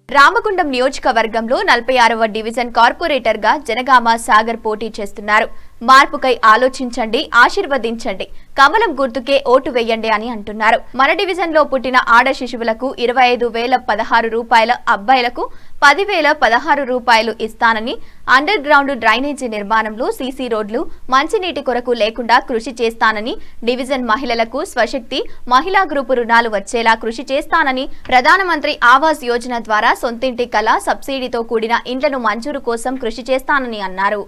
రామగుండం నియోజకవర్గంలో 46వ division corporator గా జనగామ సాగర్ పోటీ చేస్తున్నారు. మార్పుకై ఆలోచించండి, ఆశీర్వదించండి, కమలం గుర్తుకే ఓటు వేయండి అని అంటున్నారు. మన డివిజన్ లో పుట్టిన ఆడ శిశువులకు 25,016 రూపాయల, అబ్బాయిలకు 10,016 రూపాయలు ఇస్తానని, అండర్ గ్రౌండ్ డ్రైనేజీ నిర్మాణంలో సీసీ రోడ్లు, మంచినీటి కొరకు లేకుండా కృషి చేస్తానని, డివిజన్ మహిళలకు స్వశక్తి మహిళా గ్రూపు రుణాలు వచ్చేలా కృషి చేస్తానని, ప్రధానమంత్రి ఆవాస్ యోజన ద్వారా సొంతింటి కళ సబ్సిడీతో కూడిన ఇండ్లను మంజూరు కోసం కృషి చేస్తానని అన్నారు.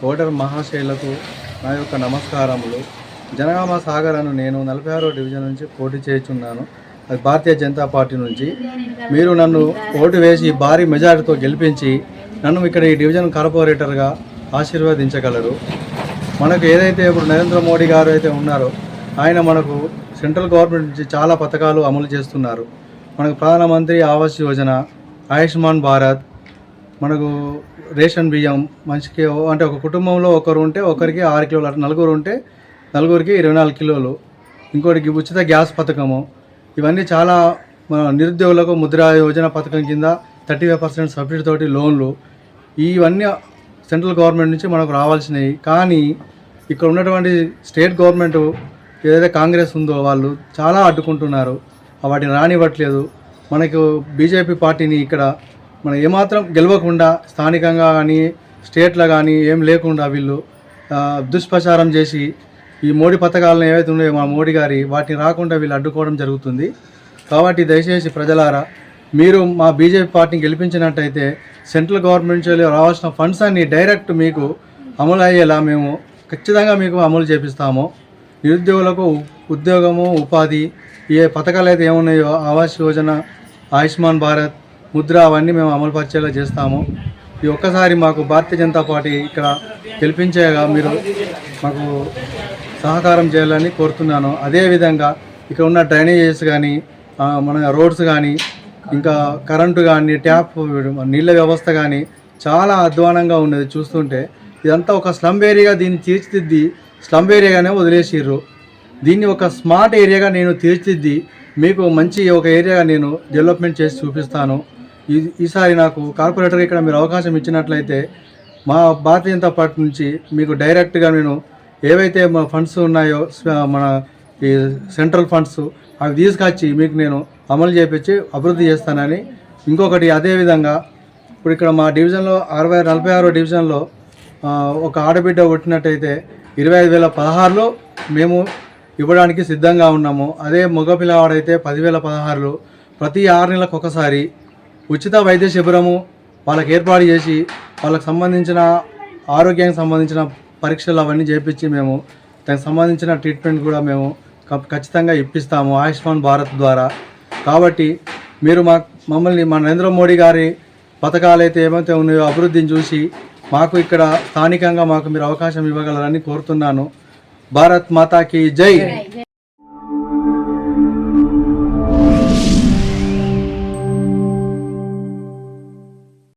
ఓటర్ మహాశైలకు నా యొక్క నమస్కారములు. జనగామ సాగర్ అను నేను 46వ డివిజన్ నుంచి పోటీ చేస్తున్నాను. అది భారతీయ జనతా పార్టీ నుంచి. మీరు నన్ను ఓటు వేసి భారీ మెజారిటీతో గెలిపించి నన్ను ఇక్కడ ఈ డివిజన్ కార్పొరేటర్గా ఆశీర్వదించగలరు. మనకు ఏదైతే ఇప్పుడు నరేంద్ర మోడీ గారు అయితే ఉన్నారో ఆయన మనకు సెంట్రల్ గవర్నమెంట్ నుంచి చాలా పథకాలు అమలు చేస్తున్నారు. మనకు ప్రధానమంత్రి ఆవాస్ యోజన, ఆయుష్మాన్ భారత్, మనకు రేషన్ బియ్యం మనిషికి అంటే ఒక కుటుంబంలో ఒకరు ఉంటే ఒకరికి 6 కిలోలు, అట్లా నలుగురు ఉంటే నలుగురికి 24 కిలోలు, ఇంకోటికి ఉచిత గ్యాస్ పథకము, ఇవన్నీ చాలా నిరుద్యోగులకు ముద్రా యోజన పథకం కింద 35% సబ్సిడీ తోటి లోన్లు, ఇవన్నీ సెంట్రల్ గవర్నమెంట్ నుంచి మనకు రావాల్సినవి. కానీ ఇక్కడ ఉన్నటువంటి స్టేట్ గవర్నమెంట్ ఏదైతే కాంగ్రెస్ ఉందో వాళ్ళు చాలా అడ్డుకుంటున్నారు, వాటిని రానివ్వట్లేదు. మనకు బీజేపీ పార్టీని ఇక్కడ మనం ఏమాత్రం గెలవకుండా స్థానికంగా కానీ స్టేట్లో కానీ ఏం లేకుండా వీళ్ళు దుష్ప్రచారం చేసి ఈ మోడీ పథకాలను ఏవైతే ఉన్నాయో మా మోడీ గారి వాటిని రాకుండా వీళ్ళు అడ్డుకోవడం జరుగుతుంది. కాబట్టి దయచేసి ప్రజలారా మీరు మా బీజేపీ పార్టీని గెలిపించినట్టయితే సెంట్రల్ గవర్నమెంట్ నుంచి రావాల్సిన ఫండ్స్ అన్ని డైరెక్ట్ మీకు అమలు అయ్యేలా మేము ఖచ్చితంగా మీకు అమలు చేపిస్తాము. నిరుద్యోగులకు ఉద్యోగము, ఉపాధి, ఏ పథకాలు అయితే ఏమున్నాయో ఆవాస్ యోజన, ఆయుష్మాన్ భారత్, ముద్ర, అవన్నీ మేము అమలు పరిచేలా చేస్తాము. ఈ ఒక్కసారి మాకు భారతీయ జనతా పార్టీ ఇక్కడ గెలిపించేగా మీరు మాకు సహకారం చేయాలని కోరుతున్నాను. అదేవిధంగా ఇక్కడ ఉన్న డ్రైనేజెస్ కానీ, మన రోడ్స్ కానీ, ఇంకా కరెంటు కానీ, ట్యాప్ నీళ్ళ వ్యవస్థ కానీ చాలా అధ్వానంగా ఉన్నది. చూస్తుంటే ఇదంతా ఒక స్లమ్ ఏరియాగా దీన్ని తీర్చిదిద్ది స్లమ్ ఏరియాగానే వదిలేసిర్రు. దీన్ని ఒక స్మార్ట్ ఏరియాగా నేను తీర్చిదిద్ది మీకు మంచి ఒక ఏరియాగా నేను డెవలప్మెంట్ చేసి చూపిస్తాను. ఈసారి నాకు కార్పొరేటర్గా ఇక్కడ మీరు అవకాశం ఇచ్చినట్లయితే మా భారతీయ జనతా పార్టీ నుంచి మీకు డైరెక్ట్గా నేను ఏవైతే మా ఫండ్స్ ఉన్నాయో మన ఈ సెంట్రల్ ఫండ్స్ అవి తీసుకొచ్చి మీకు నేను అమలు చేపించి అభివృద్ధి చేస్తానని. ఇంకొకటి అదేవిధంగా ఇప్పుడు ఇక్కడ మా డివిజన్లో 46వ డివిజన్లో ఒక ఆడబిడ్డ పుట్టినట్టయితే 25,016 మేము ఇవ్వడానికి సిద్ధంగా ఉన్నాము. అదే మగ పిల్లవాడైతే 10,016 ప్రతి 6 నెలలకు ఒకసారి ఉచిత వైద్య శిబిరము వాళ్ళకి ఏర్పాటు చేసి వాళ్ళకి సంబంధించిన ఆరోగ్యానికి సంబంధించిన పరీక్షలు అవన్నీ చేయించి మేము దానికి సంబంధించిన ట్రీట్మెంట్ కూడా మేము ఖచ్చితంగా ఇప్పిస్తాము ఆయుష్మాన్ భారత్ ద్వారా. కాబట్టి మీరు మమ్మల్ని మా నరేంద్ర మోడీ గారి పథకాలు అయితే ఏమైతే ఉన్నాయో అభివృద్ధిని చూసి మాకు ఇక్కడ స్థానికంగా మాకు మీరు అవకాశం ఇవ్వగలరని కోరుతున్నాను. భారత్ మాతాకి జై.